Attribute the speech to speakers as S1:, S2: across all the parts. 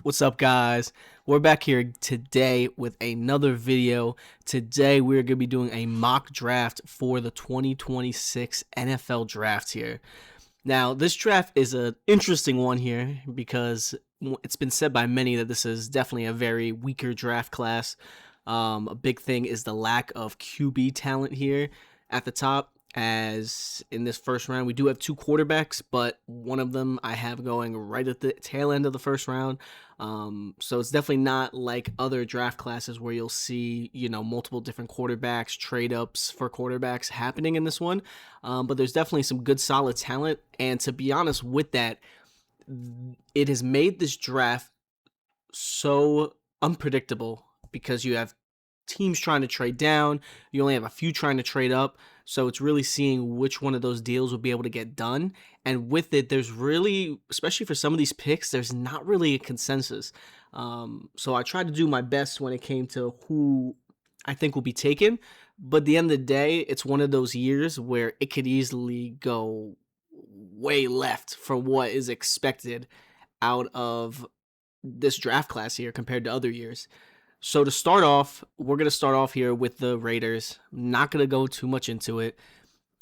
S1: What's up, guys? We're back here today with another video. Today, we're going to be doing a mock draft for the 2026 NFL draft here. Now, this draft is an interesting one here because it's been said by many that this is definitely a very weaker draft class. A big thing is the lack of QB talent here at the top. As in this first round, we do have two quarterbacks, but one of them I have going right at the tail end of the first round. So it's definitely not like other draft classes where you'll see, multiple different quarterbacks, trade ups for quarterbacks happening in this one. But there's definitely some good, solid talent. And to be honest with that, it has made this draft so unpredictable because you have teams trying to trade down. You only have a few trying to trade up. So it's really seeing which one of those deals will be able to get done. And with it, there's really, especially for some of these picks, there's not really a consensus. So I tried to do my best when it came to who I think will be taken. But at the end of the day, it's one of those years where it could easily go way left for what is expected out of this draft class here compared to other years. So to start off, we're going to start off here with the Raiders. I'm not going to go too much into it.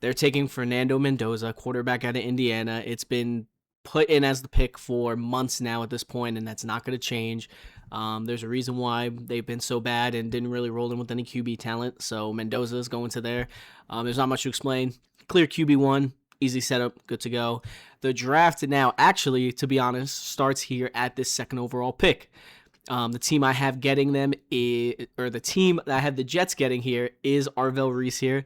S1: They're taking Fernando Mendoza, quarterback out of Indiana. It's been put in as the pick for months now at this point, and that's not going to change. There's a reason why they've been so bad and didn't really roll in with any QB talent. So Mendoza is going to there. There's not much to explain. Clear QB1, easy setup, good to go. The draft now, actually, to be honest, starts here at this second overall pick. The team I have getting them the team that I have the Jets getting here is Arvell Reese here.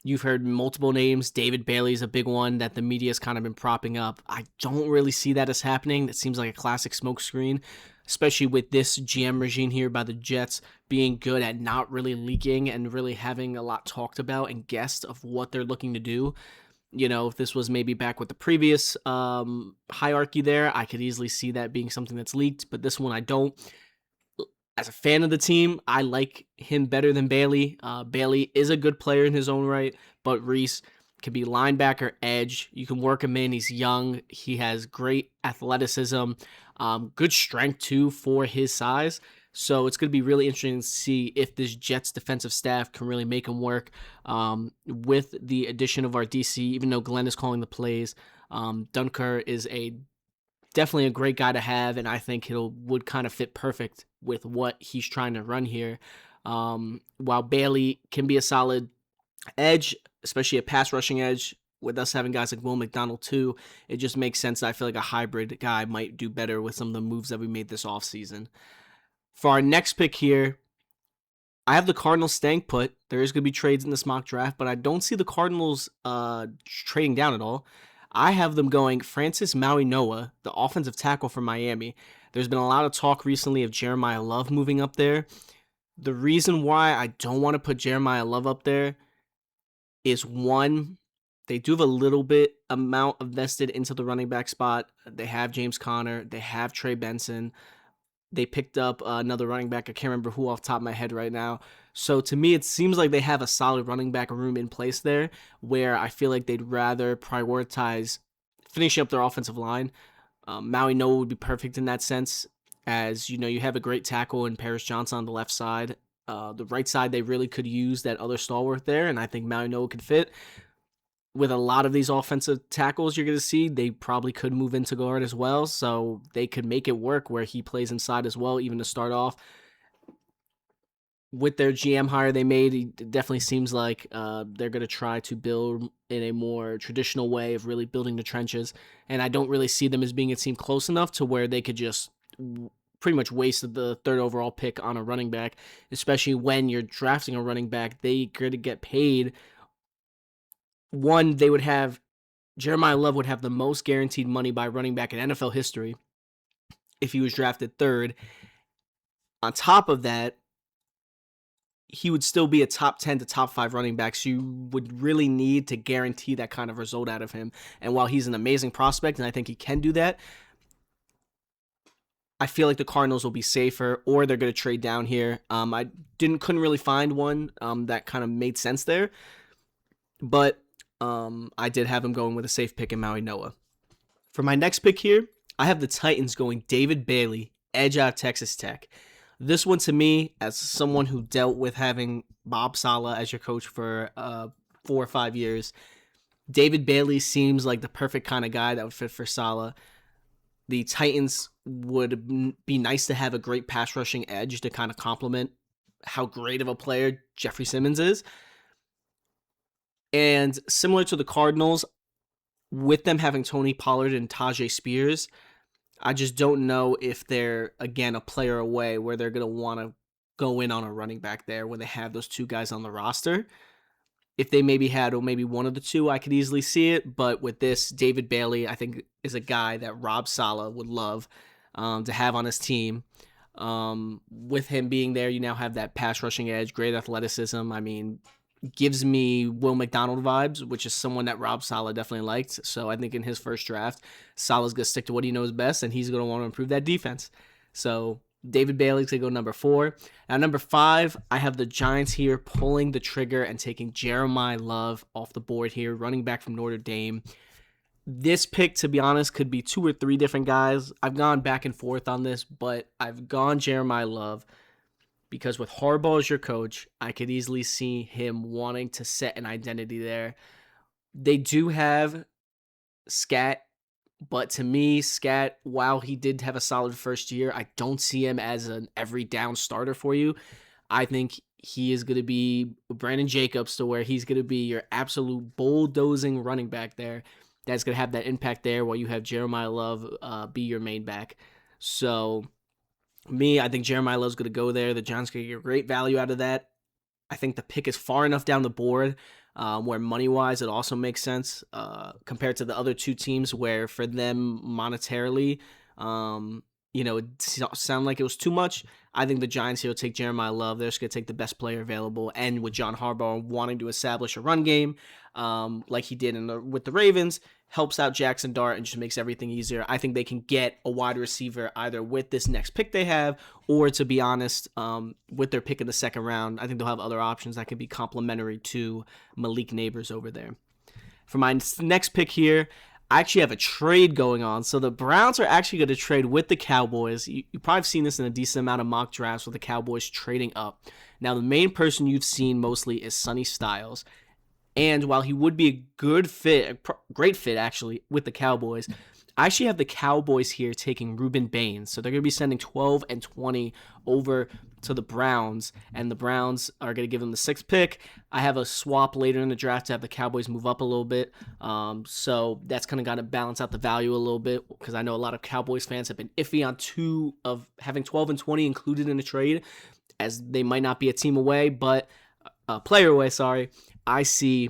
S1: You've heard multiple names. David Bailey's a big one that the media's kind of been propping up. I don't really see that as happening. That seems like a classic smokescreen, especially with this GM regime here by the Jets being good at not really leaking and really having a lot talked about and guessed of what they're looking to do. If this was maybe back with the previous hierarchy there, I could easily see that being something that's leaked, but this one I don't. As a fan of the team, I like him better than Bailey. Bailey is a good player in his own right, but Reese can be linebacker, edge. You can work him in. He's young. He has great athleticism, good strength too for his size. So it's going to be really interesting to see if this Jets defensive staff can really make him work with the addition of our DC, even though Glenn is calling the plays. Dunker is definitely a great guy to have, and I think would kind of fit perfect with what he's trying to run here. While Bailey can be a solid edge, especially a pass rushing edge, with us having guys like Will McDonald too, it just makes sense. I feel like a hybrid guy might do better with some of the moves that we made this offseason. For our next pick here, I have the Cardinals staying put. There is going to be trades in this mock draft, but I don't see the Cardinals trading down at all. I have them going Francis Maui-Noa, the offensive tackle from Miami. There's been a lot of talk recently of Jeremiah Love moving up there. The reason why I don't want to put Jeremiah Love up there is, one, they do have a little bit amount invested into the running back spot. They have James Conner. They have Trey Benson. They picked up another running back. I can't remember who off the top of my head right now. So to me, it seems like they have a solid running back room in place there, where I feel like they'd rather prioritize finishing up their offensive line. Maui-Noa would be perfect in that sense, as you have a great tackle in Paris Johnson on the left side. The right side, they really could use that other stalwart there, and I think Maui-Noa could fit. With a lot of these offensive tackles you're going to see, they probably could move into guard as well, so they could make it work where he plays inside as well, even to start off. With their GM hire they made, it definitely seems like they're going to try to build in a more traditional way of really building the trenches, and I don't really see them as being a team close enough to where they could just pretty much waste the third overall pick on a running back, especially when you're drafting a running back. They could get paid. One, Jeremiah Love would have the most guaranteed money by running back in NFL history if he was drafted third. On top of that, he would still be a top 10 to top 5 running back, so you would really need to guarantee that kind of result out of him. And while he's an amazing prospect, and I think he can do that, I feel like the Cardinals will be safer, or they're going to trade down here. I couldn't really find one that kind of made sense there, but I did have him going with a safe pick in Maui-Noa. For my next pick here, I have the Titans going David Bailey, edge out of Texas Tech. This one, to me, as someone who dealt with having Bob Saleh as your coach for 4 or 5 years, David Bailey seems like the perfect kind of guy that would fit for Saleh. The Titans would be nice to have a great pass rushing edge to kind of complement how great of a player Jeffrey Simmons is. And similar to the Cardinals, with them having Tony Pollard and Tyjae Spears, I just don't know if they're, again, a player away where they're going to want to go in on a running back there when they have those two guys on the roster. If they maybe had maybe one of the two, I could easily see it. But with this, David Bailey, I think, is a guy that Rob Saleh would love to have on his team. With him being there, you now have that pass rushing edge, great athleticism. I mean, gives me Will McDonald vibes, which is someone that Rob Saleh definitely liked. So I think in his first draft, Saleh's going to stick to what he knows best, and he's going to want to improve that defense. So David Bailey's going to go number 4. Now, number 5, I have the Giants here pulling the trigger and taking Jeremiah Love off the board here, running back from Notre Dame. This pick, to be honest, could be 2 or 3 different guys. I've gone back and forth on this, but I've gone Jeremiah Love because with Harbaugh as your coach, I could easily see him wanting to set an identity there. They do have Scat, but to me, Scat, while he did have a solid first year, I don't see him as an every down starter for you. I think he is going to be Brandon Jacobs, to where he's going to be your absolute bulldozing running back there. That's going to have that impact there while you have Jeremiah Love be your main back. So, I think Jeremiah Love's going to go there. The Giants going to get great value out of that. I think the pick is far enough down the board where money-wise it also makes sense compared to the other two teams where for them monetarily, it sounded like it was too much. I think the Giants here will take Jeremiah Love. They're just going to take the best player available. And with John Harbaugh wanting to establish a run game like he did with the Ravens, helps out Jackson Dart and just makes everything easier. I think they can get a wide receiver either with this next pick they have, or to be honest, with their pick in the second round, I think they'll have other options that could be complementary to Malik Nabers over there. For my next pick here, I actually have a trade going on. So the Browns are actually going to trade with the Cowboys. You probably have seen this in a decent amount of mock drafts with the Cowboys trading up. Now, the main person you've seen mostly is Sonny Styles. And while he would be a good fit, a great fit actually, with the Cowboys, I actually have the Cowboys here taking Ruben Baines. So they're going to be sending 12 and 20 over to the Browns, and the Browns are going to give them the 6th pick. I have a swap later in the draft to have the Cowboys move up a little bit. So that's kind of got to balance out the value a little bit, because I know a lot of Cowboys fans have been iffy on 2 of having 12 and 20 included in a trade, as they might not be a team away, but player away, sorry. I see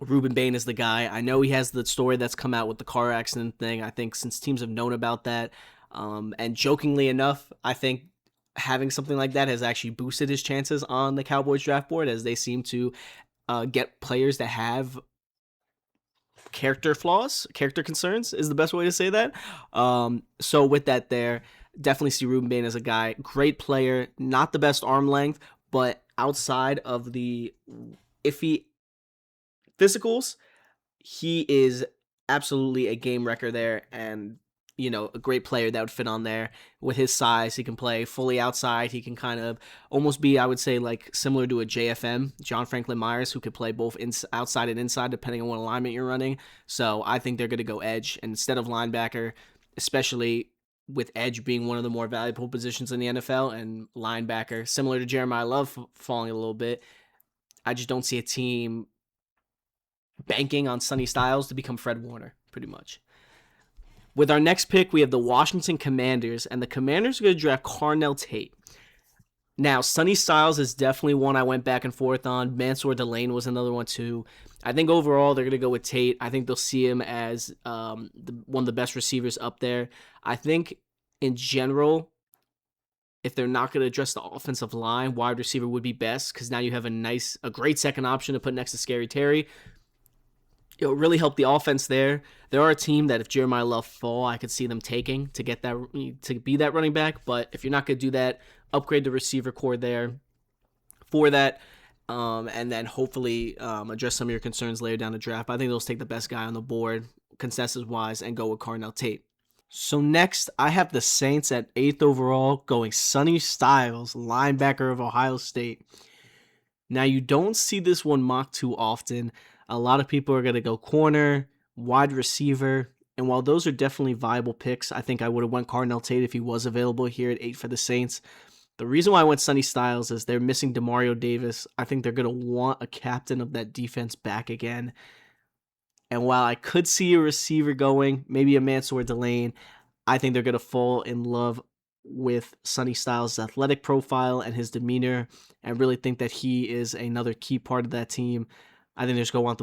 S1: Ruben Bain as the guy. I know he has the story that's come out with the car accident thing. I think since teams have known about that, and jokingly enough, I think having something like that has actually boosted his chances on the Cowboys draft board, as they seem to get players that have character flaws, character concerns is the best way to say that. So with that there, definitely see Ruben Bain as a guy. Great player, not the best arm length, but outside of the iffy physicals, he is absolutely a game wrecker there, and a great player that would fit on there. With his size, he can play fully outside. He can kind of almost be, I would say, like similar to a JFM, John Franklin Myers, who could play both outside and inside depending on what alignment you're running. So I think they're going to go edge instead of linebacker, especially with edge being one of the more valuable positions in the NFL, and linebacker, similar to Jeremiah Love falling a little bit. I just don't see a team banking on Sonny Styles to become Fred Warner, pretty much. With our next pick, we have the Washington Commanders, and the Commanders are going to draft Carnell Tate. Now, Sonny Styles is definitely one I went back and forth on. Mansour Delane was another one too. I think overall they're going to go with Tate. I think they'll see him as one of the best receivers up there. I think in general, if they're not going to address the offensive line, wide receiver would be best, because now you have a great second option to put next to Scary Terry. It'll really help the offense there. There are a team that if Jeremiah Love fall, I could see them taking to get that, to be that running back. But if you're not going to do that, upgrade the receiver core there for that, and then hopefully address some of your concerns later down the draft. I think they'll take the best guy on the board, consensus-wise, and go with Carnell Tate. So next, I have the Saints at 8th overall, going Sonny Styles, linebacker of Ohio State. Now, you don't see this one mocked too often. A lot of people are going to go corner, wide receiver, and while those are definitely viable picks, I think I would have went Cardinal Tate if he was available here at 8 for the Saints. The reason why I went Sonny Styles is they're missing Demario Davis. I think they're going to want a captain of that defense back again. And while I could see a receiver going, maybe a Mansour Delane, I think they're going to fall in love with Sonny Styles' athletic profile and his demeanor, and really think that he is another key part of that team. I think they're just going to want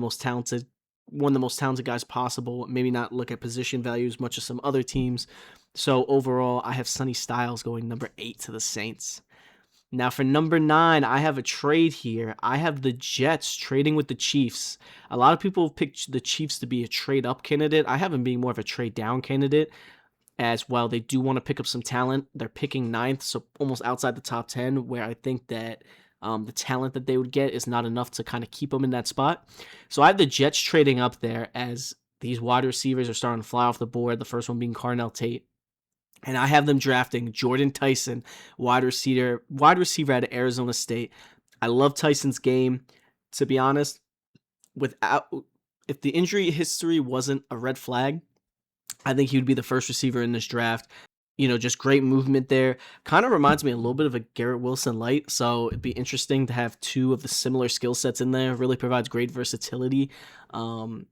S1: one of the most talented guys possible. Maybe not look at position value as much as some other teams. So overall, I have Sonny Styles going number 8 to the Saints. Now for number 9, I have a trade here. I have the Jets trading with the Chiefs. A lot of people have picked the Chiefs to be a trade up candidate. I have them being more of a trade down candidate, as well. They do want to pick up some talent. They're picking 9th, so almost outside the top 10, where I think that the talent that they would get is not enough to kind of keep them in that spot. So I have the Jets trading up there as these wide receivers are starting to fly off the board, the first one being Carnell Tate. And I have them drafting Jordan Tyson, wide receiver out of Arizona State. I love Tyson's game. To be honest, without if the injury history wasn't a red flag, I think he would be the first receiver in this draft. Just great movement there. Kind of reminds me a little bit of a Garrett Wilson light. So it'd be interesting to have two of the similar skill sets in there. Really provides great versatility along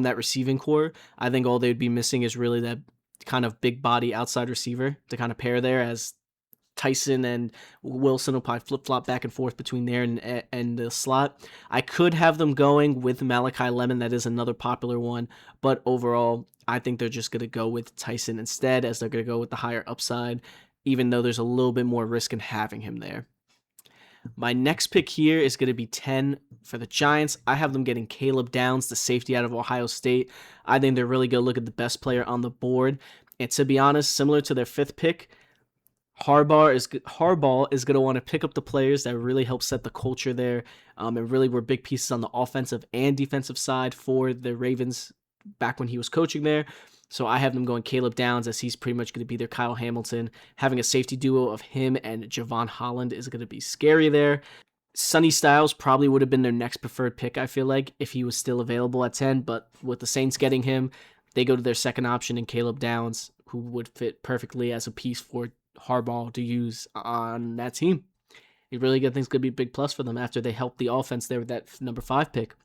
S1: that receiving core. I think all they'd be missing is really that kind of big body outside receiver to kind of pair there, as Tyson and Wilson will probably flip-flop back and forth between there and the slot. I could have them going with Malachi Lemon. That is another popular one. But overall, I think they're just going to go with Tyson instead, as they're going to go with the higher upside, even though there's a little bit more risk in having him there. My next pick here is going to be 10 for the Giants. I have them getting Caleb Downs, the safety out of Ohio State. I think they're really going to look at the best player on the board. And to be honest, similar to their 5th pick, Harbaugh is going to want to pick up the players that really help set the culture there, and really were big pieces on the offensive and defensive side for the Ravens back when he was coaching there. So I have them going Caleb Downs, as he's pretty much going to be their Kyle Hamilton. Having a safety duo of him and Javon Holland is going to be scary there. Sonny Styles probably would have been their next preferred pick, I feel like, if he was still available at 10. But with the Saints getting him, they go to their second option in Caleb Downs, who would fit perfectly as a piece for Harbaugh to use on that team. You really get things could be a big plus for them after they help the offense there with that number 5 pick.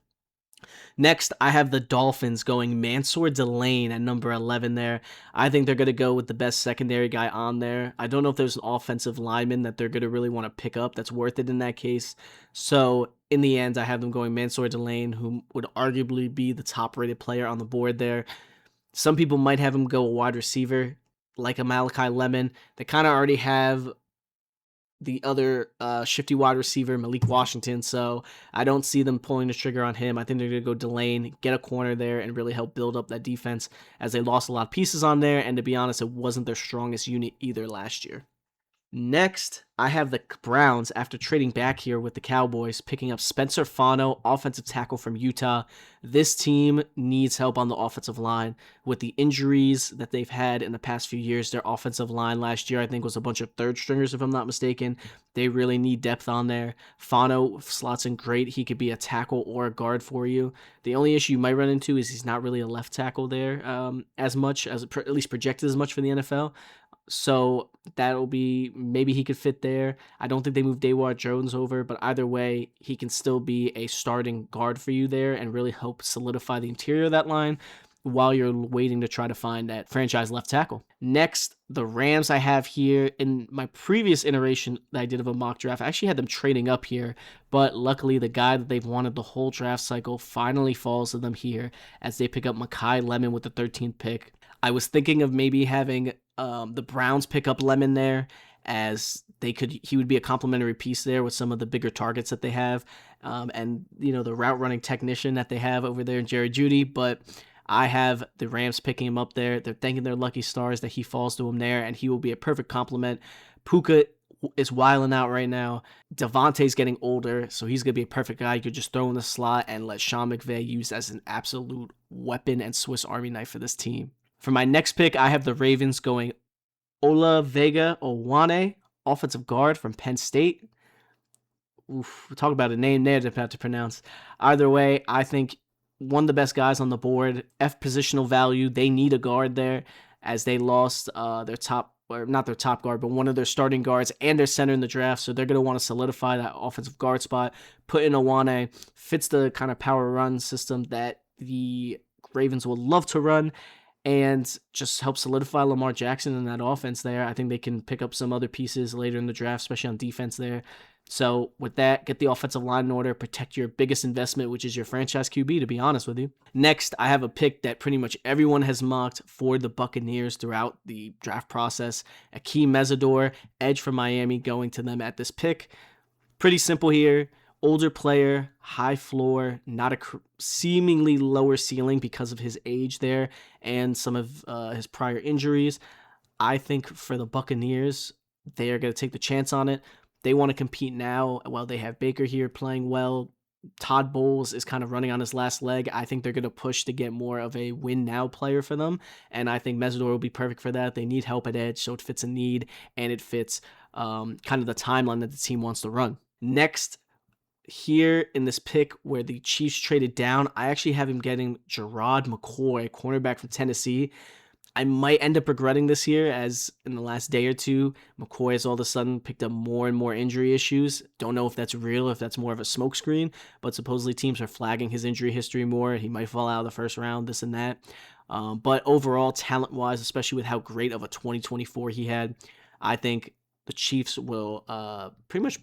S1: Next, I have the Dolphins going Mansour Delane at number 11 there. I think they're going to go with the best secondary guy on there. I don't know if there's an offensive lineman that they're going to really want to pick up that's worth it in that case. So in the end, I have them going Mansour Delane, who would arguably be the top-rated player on the board there. Some people might have him go a wide receiver, like a Malachi Lemon. They kind of already have the other shifty wide receiver, Malik Washington, so I don't see them pulling the trigger on him. I think they're going to go Delane, get a corner there, and really help build up that defense, as they lost a lot of pieces on there, and to be honest, it wasn't their strongest unit either last year. Next, I have the Browns, after trading back here with the Cowboys, picking up Spencer Fano, offensive tackle from Utah. This team needs help on the offensive line. With the injuries that they've had in the past few years, their offensive line last year, I think, was a bunch of third stringers, if I'm not mistaken. They really need depth on there. Fano slots in great. He could be a tackle or a guard for you. The only issue you might run into is he's not really a left tackle there as much, as at least projected as much for the NFL. So that'll be, maybe he could fit there. I don't think they moved Dewar Jones over, but either way, he can still be a starting guard for you there and really help solidify the interior of that line while you're waiting to try to find that franchise left tackle. Next, the Rams I have here. In my previous iteration that I did of a mock draft, I actually had them trading up here, but luckily the guy that they've wanted the whole draft cycle finally falls to them here, as they pick up Makai Lemon with the 13th pick. I was thinking of maybe having the Browns pick up Lemon there, as he would be a complementary piece there with some of the bigger targets that they have, and the route running technician that they have over there in Jerry Jeudy. But I have the Rams picking him up there. They're thanking their lucky stars that he falls to them there, and he will be a perfect complement. Puka is wilding out right now. Devontae's getting older, so he's going to be a perfect guy you could just throw in the slot and let Sean McVay use as an absolute weapon and Swiss Army knife for this team. For my next pick, I have the Ravens going Ola Vega Owane, offensive guard from Penn State. Oof, talk about a name there to have to pronounce. Either way, I think one of the best guys on the board. F positional value. They need a guard there as they lost their top, or not their top guard, but one of their starting guards and their center in the draft. So they're going to want to solidify that offensive guard spot. Put in Owane. Fits the kind of power run system that the Ravens would love to run, and just help solidify Lamar Jackson in that offense there. I think they can pick up some other pieces later in the draft, especially on defense there. So with that, get the offensive line in order, protect your biggest investment, which is your franchise QB, to be honest with you. Next, I have a pick that pretty much everyone has mocked for the Buccaneers throughout the draft process. Akeem Mesidor, edge from Miami, going to them at this pick. Pretty simple here. Older player, high floor, not a seemingly lower ceiling because of his age there and some of his prior injuries. I think for the Buccaneers, they are going to take the chance on it. They want to compete now while they have Baker here playing well. Todd Bowles is kind of running on his last leg. I think they're going to push to get more of a win now player for them. And I think Mesidor will be perfect for that. They need help at edge, so it fits a need and it fits kind of the timeline that the team wants to run. Next, here in this pick where the Chiefs traded down, I actually have him getting Gerard McCoy, cornerback from Tennessee. I might end up regretting this year, as in the last day or two, McCoy has all of a sudden picked up more and more injury issues. Don't know if that's real, if that's more of a smokescreen, but supposedly teams are flagging his injury history more. He might fall out of the first round, this and that. But overall, talent-wise, especially with how great of a 2024 he had, I think the Chiefs will pretty much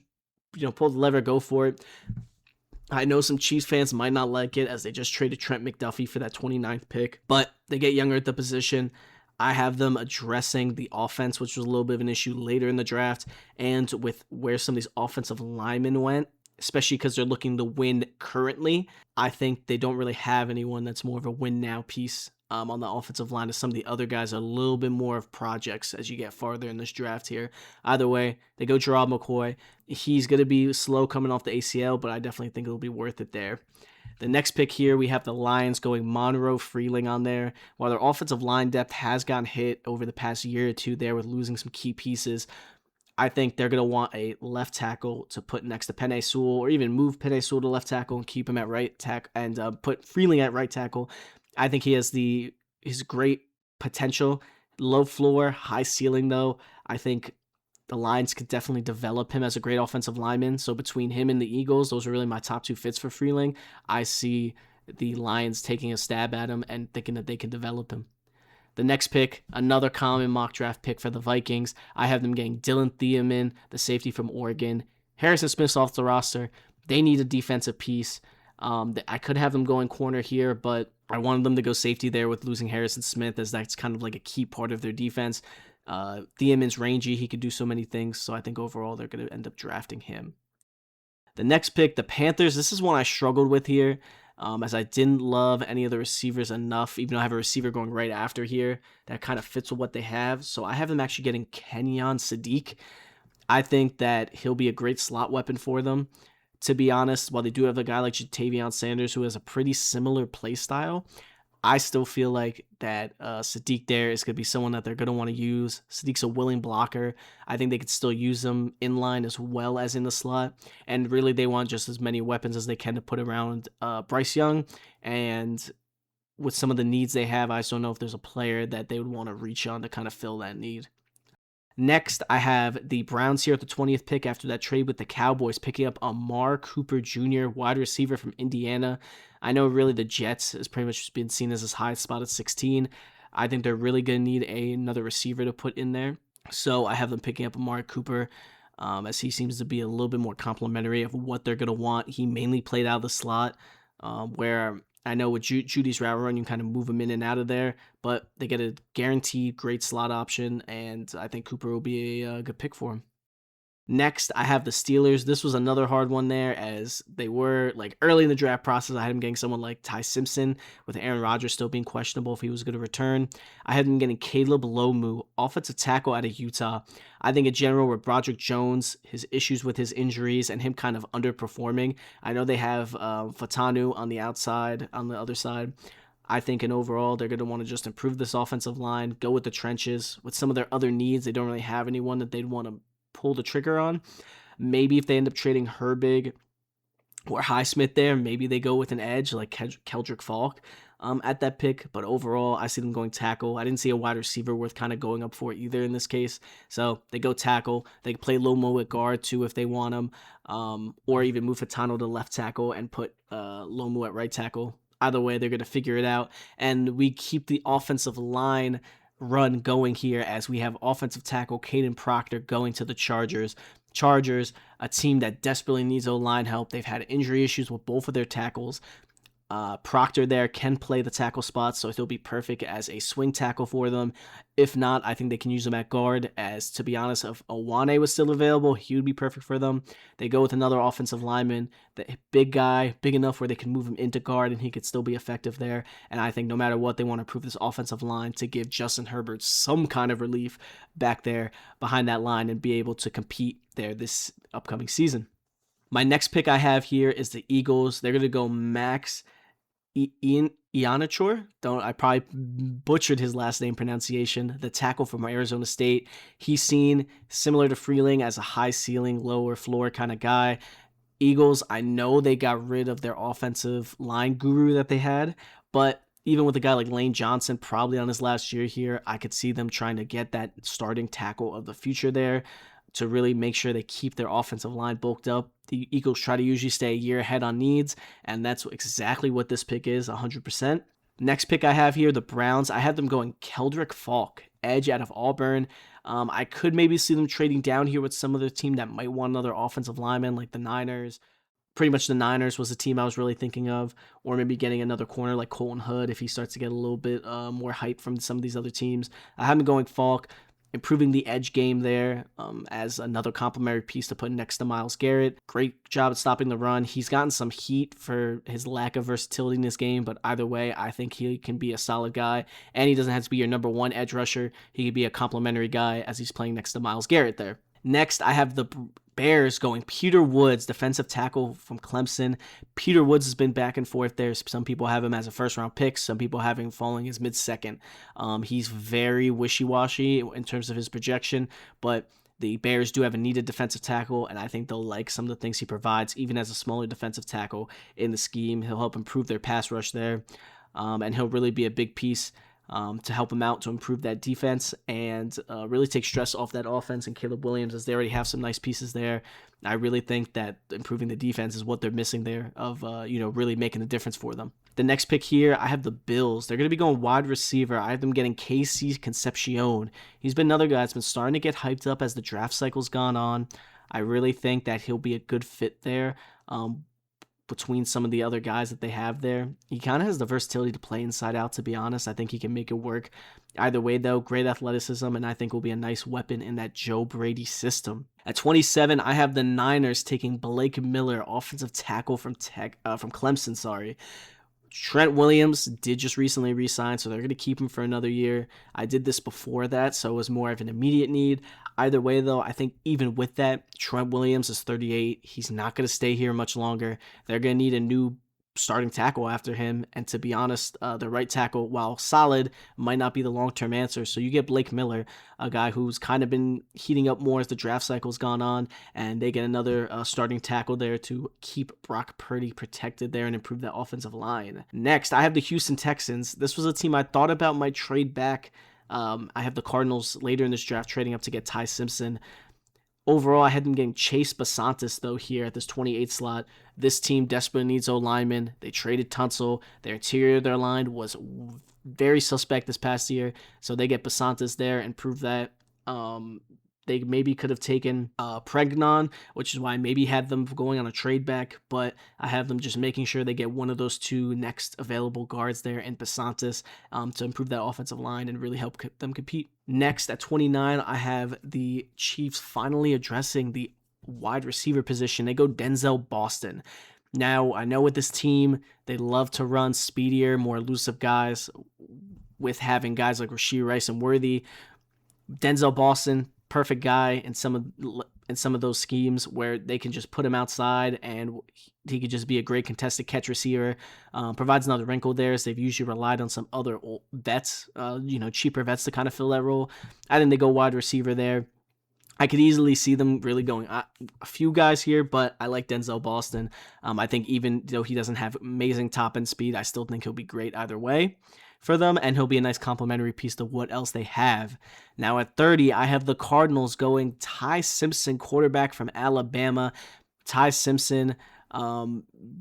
S1: pull the lever, go for it. I know some Chiefs fans might not like it as they just traded Trent McDuffie for that 29th pick, but they get younger at the position. I have them addressing the offense, which was a little bit of an issue later in the draft, and with where some of these offensive linemen went, especially because they're looking to win currently. I think they don't really have anyone that's more of a win now piece on the offensive line, as some of the other guys are a little bit more of projects as you get farther in this draft here. Either way, they go Gerard McCoy. He's going to be slow coming off the ACL, but I definitely think it'll be worth it there. The next pick here, we have the Lions going Monroe Freeling on there. While their offensive line depth has gotten hit over the past year or two there with losing some key pieces, I think they're going to want a left tackle to put next to Penei Sewell, or even move Penei Sewell to left tackle and keep him at right tackle, and put Freeling at right tackle. I think he has his great potential. Low floor, high ceiling though. I think the Lions could definitely develop him as a great offensive lineman. So between him and the Eagles, those are really my top two fits for Freeling. I see the Lions taking a stab at him and thinking that they can develop him. The next pick, another common mock draft pick for the Vikings. I have them getting Dylan Thiemann, the safety from Oregon. Harrison Smith's off the roster. They need a defensive piece. I could have them going corner here, but I wanted them to go safety there with losing Harrison Smith, as that's kind of like a key part of their defense. Thiemann's rangy. He could do so many things, so I think overall they're going to end up drafting him. The next pick, the Panthers. This is one I struggled with here, as I didn't love any of the receivers enough, even though I have a receiver going right after here that kind of fits with what they have. So I have them actually getting Kenyon Sadiq. I think that he'll be a great slot weapon for them. To be honest, while they do have a guy like Jatavion Sanders who has a pretty similar play style, I still feel like that Sadiq there is going to be someone that they're going to want to use. Sadiq's a willing blocker. I think they could still use him in line as well as in the slot. And really, they want just as many weapons as they can to put around Bryce Young. And with some of the needs they have, I just don't know if there's a player that they would want to reach on to kind of fill that need. Next, I have the Browns here at the 20th pick after that trade with the Cowboys, picking up Amari Cooper Jr., wide receiver from Indiana. I know really the Jets has pretty much been seen as his high spot at 16. I think they're really going to need another receiver to put in there. So I have them picking up Amari Cooper, as he seems to be a little bit more complimentary of what they're going to want. He mainly played out of the slot, where I know with Judy's route run, you kind of move him in and out of there, but they get a guaranteed great slot option, and I think Cooper will be a good pick for him. Next, I have the Steelers. This was another hard one there, as they were like early in the draft process. I had them getting someone like Ty Simpson, with Aaron Rodgers still being questionable if he was going to return. I had them getting Caleb Lomu, offensive tackle out of Utah. I think in general, with Broderick Jones, his issues with his injuries and him kind of underperforming. I know they have Fatanu on the outside, on the other side. I think in overall, they're going to want to just improve this offensive line, go with the trenches. With some of their other needs, they don't really have anyone that they'd want to pull the trigger on. Maybe if they end up trading Herbig or Highsmith there, maybe they go with an edge like Keldrick Falk at that pick. But overall, I see them going tackle. I didn't see a wide receiver worth kind of going up for either in this case. So they go tackle. They can play Lomo at guard too if they want him, or even move Fatano to left tackle and put Lomo at right tackle. Either way, they're going to figure it out. And we keep the offensive line run going here as we have offensive tackle Caden Proctor going to the Chargers. Chargers, a team that desperately needs O-line help. They've had injury issues with both of their tackles. Proctor there can play the tackle spot, so he'll be perfect as a swing tackle for them. If not, I think they can use him at guard, as to be honest, if Owane was still available, he would be perfect for them. They go with another offensive lineman, the big guy, big enough where they can move him into guard and he could still be effective there. And I think no matter what, they want to improve this offensive line to give Justin Herbert some kind of relief back there behind that line and be able to compete there this upcoming season. My next pick I have here is the Eagles. They're going to go Max Ianachor. I probably butchered his last name pronunciation. The tackle from Arizona State. He's seen similar to Freeling as a high ceiling, lower floor kind of guy. Eagles, I know they got rid of their offensive line guru that they had, but even with a guy like Lane Johnson probably on his last year here, I could see them trying to get that starting tackle of the future there to really make sure they keep their offensive line bulked up. The Eagles try to usually stay a year ahead on needs, and that's exactly what this pick is, 100%. Next pick I have here, the Browns. I have them going Keldrick Falk, edge out of Auburn. I could maybe see them trading down here with some other team that might want another offensive lineman, like the Niners. Pretty much the Niners was the team I was really thinking of, or maybe getting another corner like Colton Hood if he starts to get a little bit more hype from some of these other teams. I have them going Falk, improving the edge game there as another complementary piece to put next to Myles Garrett. Great job at stopping the run. He's gotten some heat for his lack of versatility in this game, but either way, I think he can be a solid guy, and he doesn't have to be your number one edge rusher. He could be a complementary guy as he's playing next to Myles Garrett there. Next, I have the Bears going Peter Woods, defensive tackle from Clemson. Peter Woods has been back and forth there. Some people have him as a first-round pick. Some people have him falling as mid-second. He's very wishy-washy in terms of his projection, but the Bears do have a needed defensive tackle, and I think they'll like some of the things he provides, even as a smaller defensive tackle in the scheme. He'll help improve their pass rush there, and he'll really be a big piece to help them out to improve that defense and really take stress off that offense and Caleb Williams, as they already have some nice pieces there. I really think that improving the defense is what they're missing there of, really making a difference for them. The next pick here, I have the Bills. They're going to be going wide receiver. I have them getting KC Concepcion. He's been another guy that's been starting to get hyped up as the draft cycle's gone on. I really think that he'll be a good fit there. Between some of the other guys that they have there. He kind of has the versatility to play inside out, to be honest. I think he can make it work. Either way, though, great athleticism, and I think will be a nice weapon in that Joe Brady system. At 27, I have the Niners taking Blake Miller, offensive tackle from Clemson, Trent Williams did just recently re-sign, so they're going to keep him for another year. I did this before that, so it was more of an immediate need. Either way, though, I think even with that, Trent Williams is 38. He's not going to stay here much longer. They're going to need a new starting tackle after him, and to be honest, the right tackle, while solid, might not be the long-term answer. So you get Blake Miller, a guy who's kind of been heating up more as the draft cycle's gone on, and they get another starting tackle there to keep Brock Purdy protected there and improve that offensive line. Next, I have the Houston Texans. This was a team I thought about might trade back. I have the Cardinals later in this draft trading up to get Ty Simpson. Overall, I had them getting Chase Basantis, though, here at this 28 slot. This team desperately needs O-linemen. They traded Tunsil. Their interior of their line was very suspect this past year, so they get Basantis there and prove that. They maybe could have taken Pregnon, which is why I maybe had them going on a trade back, but I have them just making sure they get one of those two next available guards there in Basantis to improve that offensive line and really help them compete. Next, at 29, I have the Chiefs finally addressing the wide receiver position. They go Denzel Boston. Now, I know with this team, they love to run speedier, more elusive guys with having guys like Rashee Rice and Worthy. Denzel Boston, perfect guy in some of in some of those schemes where they can just put him outside and he could just be a great contested catch receiver. Provides another wrinkle there, as they've usually relied on some other vets, cheaper vets to kind of fill that role. I think they go wide receiver there. I could easily see them really going a few guys here, but I like Denzel Boston. I think even though he doesn't have amazing top end speed, I still think he'll be great either way for them, and he'll be a nice complementary piece to what else they have. Now at 30, I have the Cardinals going Ty Simpson, quarterback from Alabama. Ty Simpson,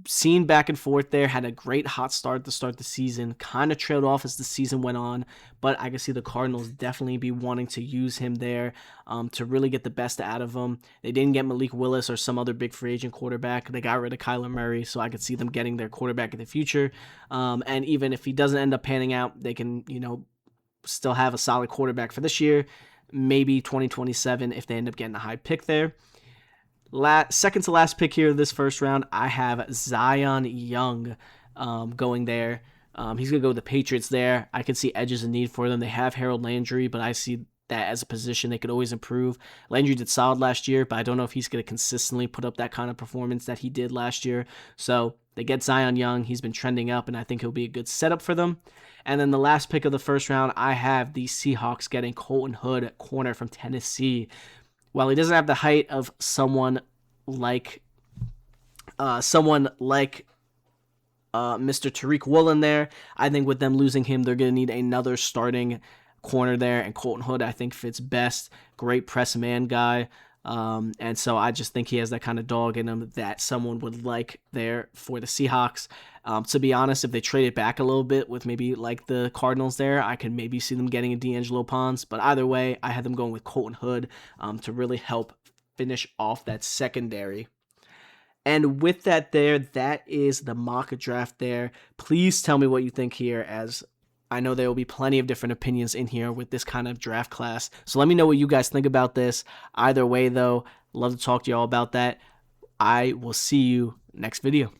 S1: seen back and forth there, had a great hot start to start the season, kind of trailed off as the season went on, but I can see the Cardinals definitely be wanting to use him there to really get the best out of him. They didn't get Malik Willis or some other big free agent quarterback. They got rid of Kyler Murray, so I could see them getting their quarterback in the future. And even if he doesn't end up panning out, they can, still have a solid quarterback for this year, maybe 2027 if they end up getting a high pick there. Second to last pick here of this first round, I have Zion Young going there. He's going to go with the Patriots there. I can see edges in need for them. They have Harold Landry, but I see that as a position they could always improve. Landry did solid last year, but I don't know if he's going to consistently put up that kind of performance that he did last year. So they get Zion Young. He's been trending up, and I think he'll be a good setup for them. And then the last pick of the first round, I have the Seahawks getting Colton Hood, corner from Tennessee. While he doesn't have the height of someone like Mr. Tariq Woolen there, I think with them losing him, they're going to need another starting corner there, and Colton Hood, I think, fits best. Great press man guy. And so I just think he has that kind of dog in him that someone would like there for the Seahawks. To be honest, if they trade it back a little bit with maybe like the Cardinals there, I could maybe see them getting a D'Angelo Ponce. But either way, I had them going with Colton Hood to really help finish off that secondary. And with that there, that is the mock draft there. Please tell me what you think here, as I know there will be plenty of different opinions in here with this kind of draft class. So let me know what you guys think about this. Either way, though, love to talk to y'all about that. I will see you next video.